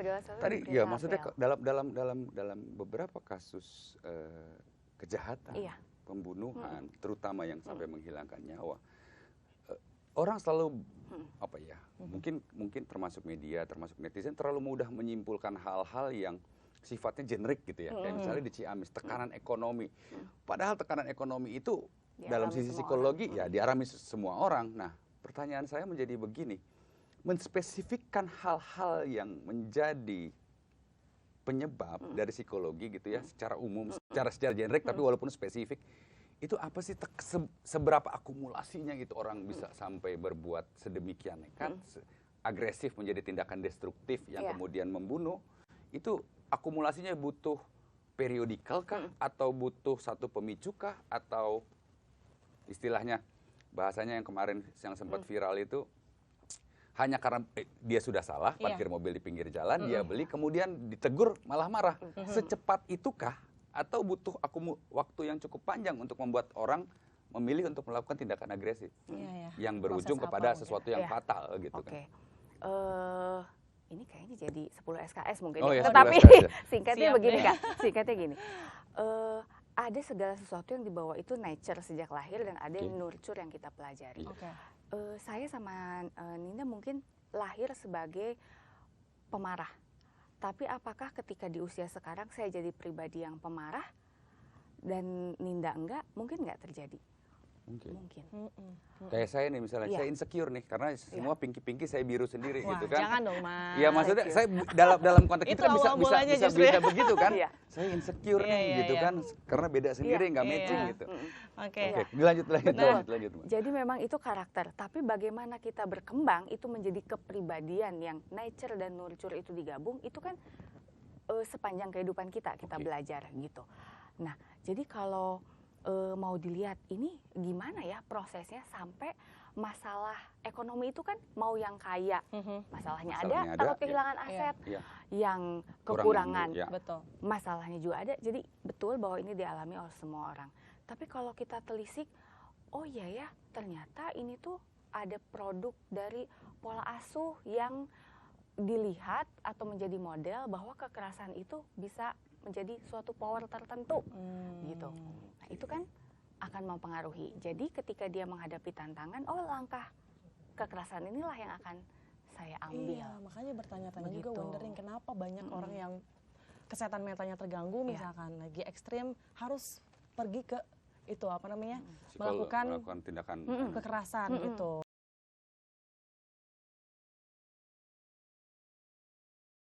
segala sesuatu Tadi diberi ya tahap maksudnya ya. dalam beberapa kasus kejahatan, Iya. pembunuhan, terutama yang sampai menghilangkan nyawa, orang selalu apa ya? Mungkin termasuk media, termasuk netizen terlalu mudah menyimpulkan hal-hal yang sifatnya generik gitu ya. Kayak misalnya di Ciamis tekanan ekonomi. Padahal tekanan ekonomi itu dalam Dialami sisi semua psikologi ya dialami semua orang. Nah, pertanyaan saya menjadi begini. Menspesifikkan hal-hal yang menjadi penyebab dari psikologi gitu ya secara umum, secara generik tapi walaupun spesifik itu apa sih seberapa akumulasinya gitu orang bisa sampai berbuat sedemikian nekat, agresif menjadi tindakan destruktif yang kemudian membunuh, itu akumulasinya butuh periodikal kah atau butuh satu pemicu kah atau istilahnya bahasanya yang kemarin yang sempat viral itu hanya karena dia sudah salah parkir mobil di pinggir jalan, dia beli kemudian ditegur malah marah. Secepat itukah atau butuh waktu yang cukup panjang untuk membuat orang memilih untuk melakukan tindakan agresif yang berujung kepada sesuatu yang fatal gitu kan? Ini kayaknya jadi 10 SKS mungkin Oh, ya. ya, Tetapi 10 SKS, ya. singkatnya begini Kak, singkatnya gini. Ada segala sesuatu yang dibawa itu nature sejak lahir dan ada yang nurture yang kita pelajari. Saya sama Ninda mungkin lahir sebagai pemarah. Tapi apakah ketika di usia sekarang saya jadi pribadi yang pemarah dan Ninda enggak? Mungkin enggak terjadi. Mungkin. Kayak saya nih misalnya, saya insecure nih karena semua pinky-pinky saya biru sendiri. Wah, gitu kan. jangan dong Mas. Ya maksudnya saya dalam konteks itu kan bisa begitu kan. Saya insecure nih gitu kan karena beda sendiri nggak matching gitu. Oke, lanjut. Jadi memang itu karakter, tapi bagaimana kita berkembang itu menjadi kepribadian yang nature dan nurture itu digabung, itu kan sepanjang kehidupan kita belajar gitu. Nah, jadi kalau mau dilihat ini gimana ya prosesnya sampai masalah ekonomi itu kan mau yang kaya, masalahnya ada, takut kehilangan aset, yang kekurangan, masalahnya juga ada. Jadi betul bahwa ini dialami oleh semua orang. Tapi kalau kita telisik, oh iya ya ternyata ini tuh ada produk dari pola asuh yang dilihat atau menjadi model bahwa kekerasan itu bisa menjadi suatu power tertentu gitu. Nah itu kan akan mempengaruhi. Jadi ketika dia menghadapi tantangan, oh langkah kekerasan inilah yang akan saya ambil. Iya, makanya bertanya-tanya juga wondering kenapa banyak orang yang kesehatan mentalnya terganggu misalkan lagi ekstrim harus pergi ke itu apa namanya melakukan tindakan kekerasan gitu.